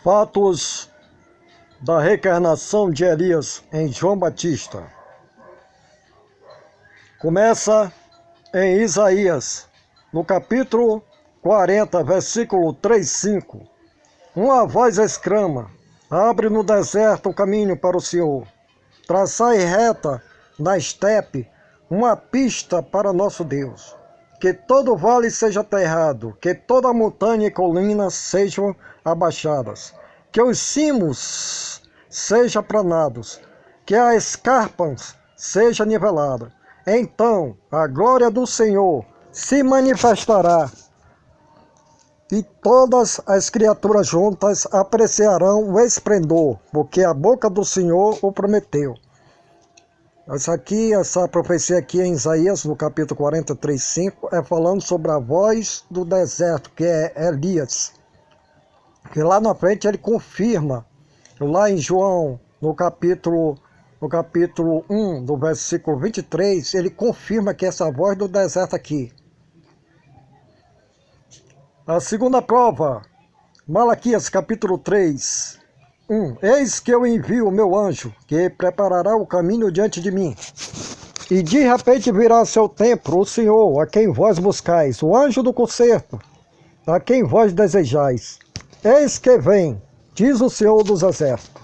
Fatos da reencarnação de Elias em João Batista. Começa em Isaías, no capítulo 40, versículo 3, 5. Uma voz exclama: abre no deserto o caminho para o Senhor, traçai reta na estepe uma pista para nosso Deus. Que todo vale seja aterrado, que toda montanha e colina sejam abaixadas, que os cimos sejam aplanados, que as escarpas sejam niveladas. Então a glória do Senhor se manifestará, e todas as criaturas juntas apreciarão o esplendor, porque a boca do Senhor o prometeu. Essa profecia aqui em Isaías, no capítulo 43, 5, é falando sobre a voz do deserto, que é Elias. Que lá na frente ele confirma, lá em João, no capítulo 1, do versículo 23, ele confirma que essa voz do deserto aqui. A segunda prova, Malaquias capítulo 3, 1. Eis que eu envio o meu anjo, que preparará o caminho diante de mim. E de repente virá ao seu templo o Senhor, a quem vós buscais, o anjo do concerto, a quem vós desejais. Eis que vem, diz o Senhor dos exércitos.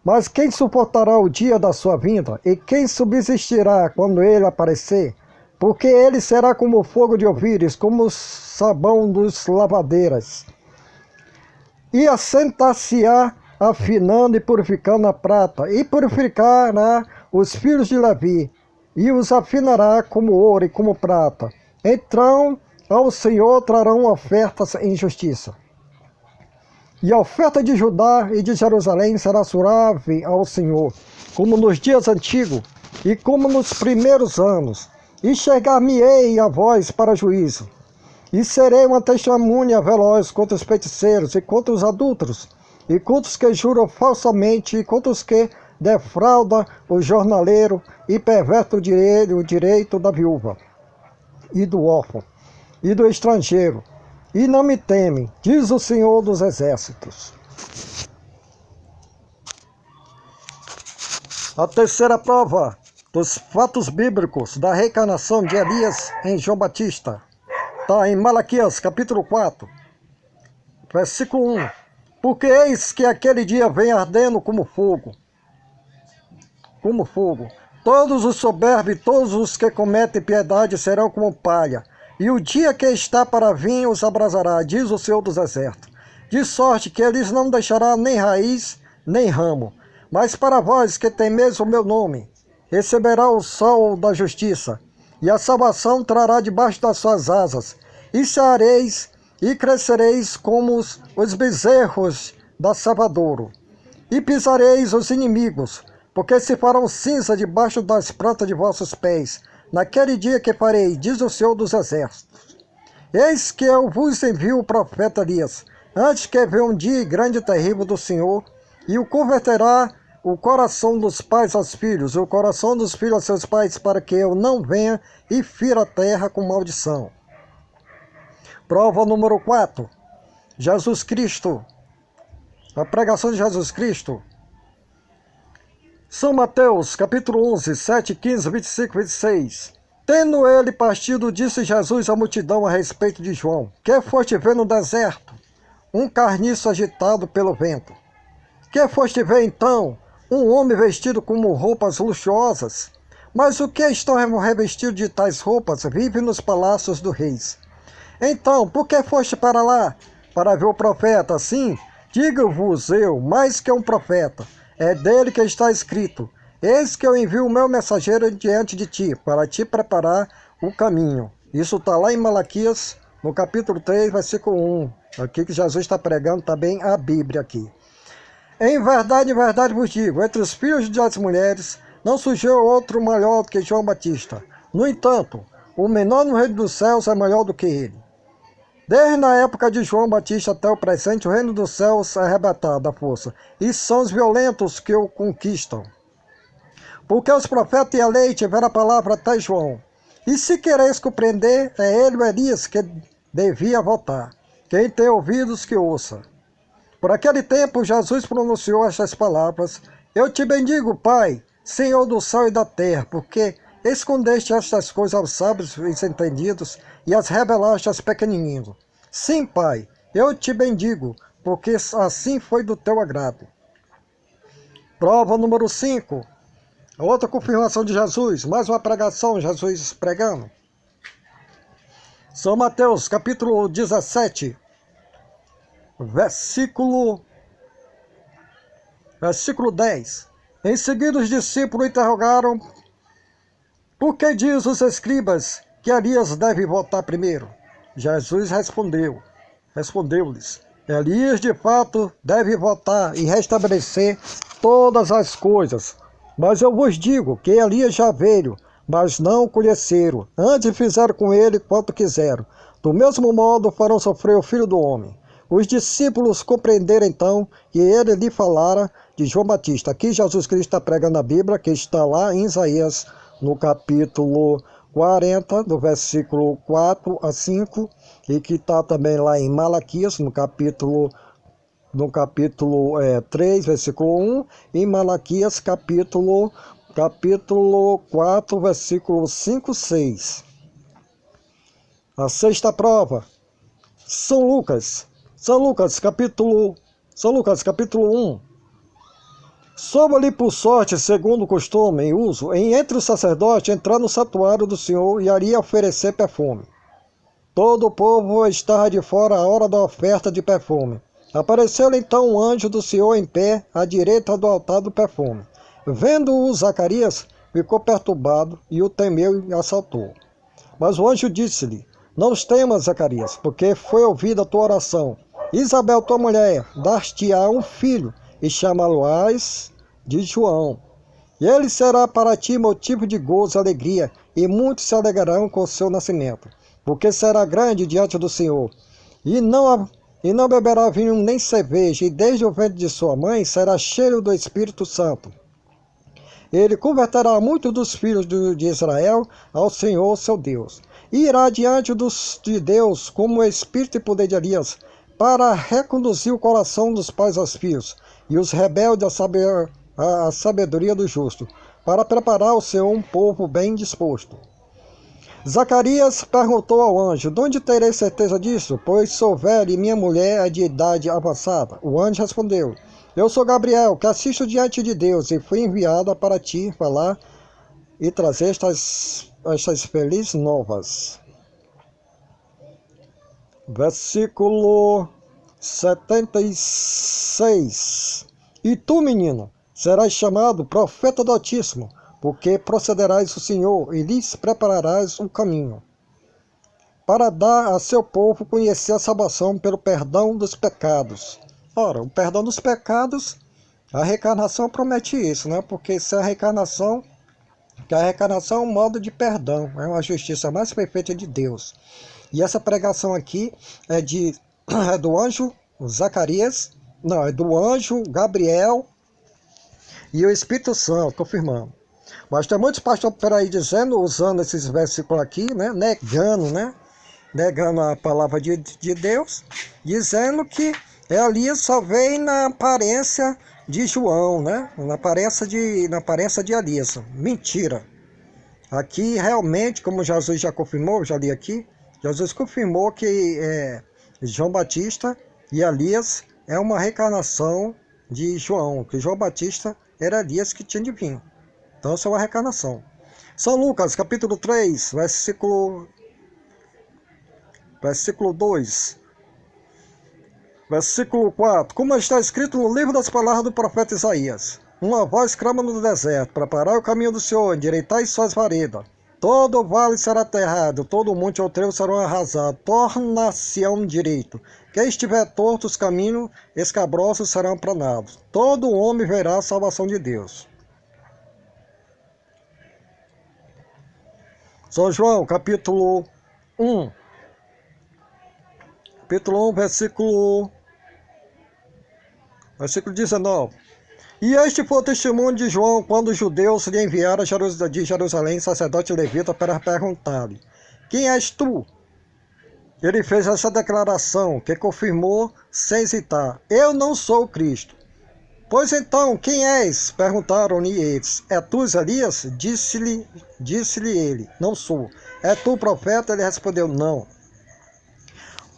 Mas quem suportará o dia da sua vinda? E quem subsistirá quando ele aparecer? Porque ele será como o fogo de ovíris, como o sabão dos lavadeiras. E assentar-se-á afinando e purificando a prata, e purificará os filhos de Levi, e os afinará como ouro e como prata. Então ao Senhor trarão ofertas em justiça. E a oferta de Judá e de Jerusalém será suave ao Senhor, como nos dias antigos, e como nos primeiros anos. E chegar-me-ei a vós para juízo. E serei uma testemunha veloz contra os feiticeiros, e contra os adúlteros, e contra os que juram falsamente, e contra os que defraudam o jornaleiro, e pervertem o direito da viúva, e do órfão, e do estrangeiro. E não me temem, diz o Senhor dos exércitos. A terceira prova dos fatos bíblicos da reencarnação de Elias em João Batista está em Malaquias, capítulo 4, versículo 1. Porque eis que aquele dia vem ardendo como fogo. Como fogo. Todos os soberbos e todos os que cometem piedade serão como palha. E o dia que está para vir os abrasará, diz o Senhor dos exércitos. De sorte que eles não deixará nem raiz, nem ramo. Mas para vós que temeis o meu nome, receberá o sol da justiça, e a salvação trará debaixo das suas asas, e seareis e crescereis como os bezerros da salvadouro, e pisareis os inimigos, porque se farão cinza debaixo das plantas de vossos pés, naquele dia que farei, diz o Senhor dos exércitos. Eis que eu vos envio o profeta Elias, antes que venha um dia grande e terrível do Senhor, e o converterá o coração dos pais aos filhos, e o coração dos filhos aos seus pais, para que eu não venha e fira a terra com maldição. Prova número 4. Jesus Cristo. A pregação de Jesus Cristo. São Mateus, capítulo 11, 7, 15, 25, 26. Tendo ele partido, disse Jesus à multidão a respeito de João: que foste ver no deserto? Um carniço agitado pelo vento. Que foste ver então? Um homem vestido com roupas luxuosas? Mas o que estão revestidos de tais roupas vive nos palácios dos reis. Então, por que foste para lá? Para ver o profeta? Sim, digo-vos eu, mais que um profeta. É dele que está escrito: eis que eu envio o meu mensageiro diante de ti, para te preparar o caminho. Isso está lá em Malaquias, no capítulo 3, versículo 1. Aqui que Jesus está pregando também a Bíblia aqui. Em verdade vos digo, entre os filhos das mulheres, não surgiu outro maior do que João Batista. No entanto, o menor no reino dos céus é maior do que ele. Desde a época de João Batista até o presente, o reino dos céus é arrebatado à força, e são os violentos que o conquistam. Porque os profetas e a lei tiveram a palavra até João. E se quereis compreender, é ele o Elias que devia voltar. Quem tem ouvidos que ouça. Por aquele tempo, Jesus pronunciou estas palavras: Eu te bendigo, Pai, Senhor do céu e da terra, porque escondeste estas coisas aos sábios e entendidos e as revelaste aos pequenininhos. Sim, Pai, eu te bendigo, porque assim foi do teu agrado. Prova número 5. Outra confirmação de Jesus, mais uma pregação, Jesus pregando. São Mateus, capítulo 17, versículo 10. Em seguida os discípulos interrogaram: Por que diz os escribas que Elias deve voltar primeiro? Jesus respondeu-lhes: Elias de fato deve voltar e restabelecer todas as coisas. Mas eu vos digo que Elias já veio, mas não o conheceram. Antes fizeram com ele quanto quiseram. Do mesmo modo farão sofrer o Filho do Homem. Os discípulos compreenderam então que ele lhe falara de João Batista. Aqui Jesus Cristo está pregando a Bíblia, que está lá em Isaías, no capítulo 40, do versículo 4 a 5, e que está também lá em Malaquias, no capítulo 3, versículo 1, e Malaquias, capítulo 4, versículo 5, 6. A sexta prova, São Lucas, capítulo 1. Soube-lhe por sorte, segundo o costume e uso, entre os sacerdotes entrar no santuário do Senhor e ali oferecer perfume. Todo o povo estava de fora à hora da oferta de perfume. Apareceu-lhe então um anjo do Senhor em pé, à direita do altar do perfume. Vendo-o, Zacarias ficou perturbado e o temeu e assaltou. Mas o anjo disse-lhe: Não temas, Zacarias, porque foi ouvida a tua oração. Isabel, tua mulher, dar-te-á um filho, e chamá-lo-ás de João. E ele será para ti motivo de gozo e alegria, e muitos se alegrarão com o seu nascimento, porque será grande diante do Senhor. E não beberá vinho nem cerveja, e desde o ventre de sua mãe será cheio do Espírito Santo. Ele converterá muitos dos filhos de Israel ao Senhor seu Deus. E irá diante de Deus como o Espírito e poder de Elias, para reconduzir o coração dos pais aos filhos, e os rebeldes à sabedoria do justo, para preparar ao Senhor um povo bem disposto. Zacarias perguntou ao anjo: De onde terei certeza disso? Pois sou velho e minha mulher é de idade avançada. O anjo respondeu: Eu sou Gabriel, que assisto diante de Deus, e fui enviada para ti falar e trazer estas felizes novas. Versículo 76. E tu, menino, serás chamado profeta do Altíssimo, porque procederás o Senhor e lhes prepararás um caminho, para dar a seu povo conhecer a salvação pelo perdão dos pecados. Ora, o perdão dos pecados, a reencarnação promete isso, né? Porque se a reencarnação é um modo de perdão, é uma justiça mais perfeita de Deus. E essa pregação aqui é do anjo Zacarias, não, é do anjo Gabriel e o Espírito Santo, confirmando. Mas tem muitos pastores por aí usando esses versículos aqui, né, negando a palavra de Deus, dizendo que Elias só veio na aparência de João, né, na aparência de Elias. Mentira. Aqui realmente, como Jesus já confirmou, já li aqui, Jesus confirmou que João Batista e Elias é uma reencarnação de João, que João Batista era Elias que tinha de vir. Então, isso é uma reencarnação. São Lucas, capítulo 3, versículo 2. Versículo 4. Como está escrito no livro das palavras do profeta Isaías: Uma voz clama no deserto: Preparai o caminho do Senhor, endireitai suas veredas. Todo o vale será aterrado, todo o monte e o trevo serão arrasados. Torna-se um direito. Quem estiver torto os caminhos escabrosos serão planados. Todo homem verá a salvação de Deus. São João, capítulo 1. Capítulo 1, versículo 19. E este foi o testemunho de João quando os judeus lhe enviaram de Jerusalém sacerdote levita para perguntar-lhe: Quem és tu? ele fez essa declaração que confirmou sem hesitar: eu não sou o Cristo. Pois então, quem és? Perguntaram-lhe eles. É tu, Elias? Disse-lhe ele: não sou. É tu o profeta? Ele respondeu: não.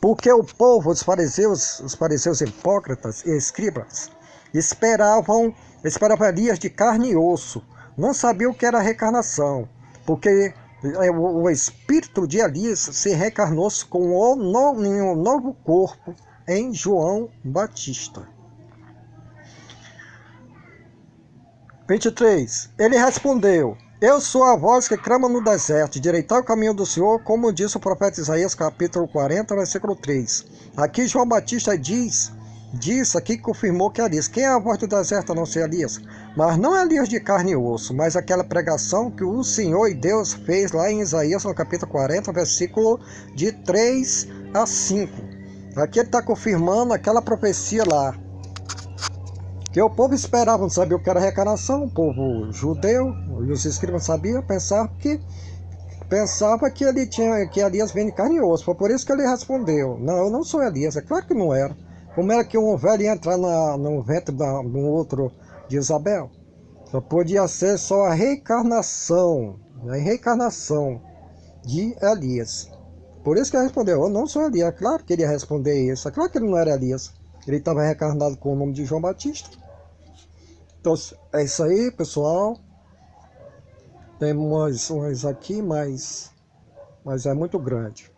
Porque o povo, os fariseus hipócritas e escribas, esperavam Elias de carne e osso. Não sabiam o que era reencarnação, porque o espírito de Elias se reencarnou com um novo corpo em João Batista. 23. Ele respondeu: eu sou a voz que clama no deserto, direitar o caminho do Senhor, como disse o profeta Isaías, capítulo 40, versículo 3. Aqui João Batista diz aqui, confirmou que é Elias. Quem é a voz do deserto a não ser Elias? Mas não é Elias de carne e osso, mas aquela pregação que o Senhor e Deus fez lá em Isaías, no capítulo 40, versículo de 3 a 5. Aqui ele está confirmando aquela profecia lá, que o povo esperava, não sabia o que era reencarnação, o povo judeu, e os escribas sabiam, pensava que ele que Elias vem de carne e osso. Foi por isso que ele respondeu: não, eu não sou Elias. É claro que não era. Como era que um velho ia entrar no ventre do outro de Isabel? Só podia ser só a reencarnação de Elias. Por isso que ele respondeu: eu não sou Elias. É claro que ele ia responder isso. É claro que ele não era Elias. Ele estava reencarnado com o nome de João Batista. Então é isso aí, pessoal. Tem umas aqui, mas é muito grande.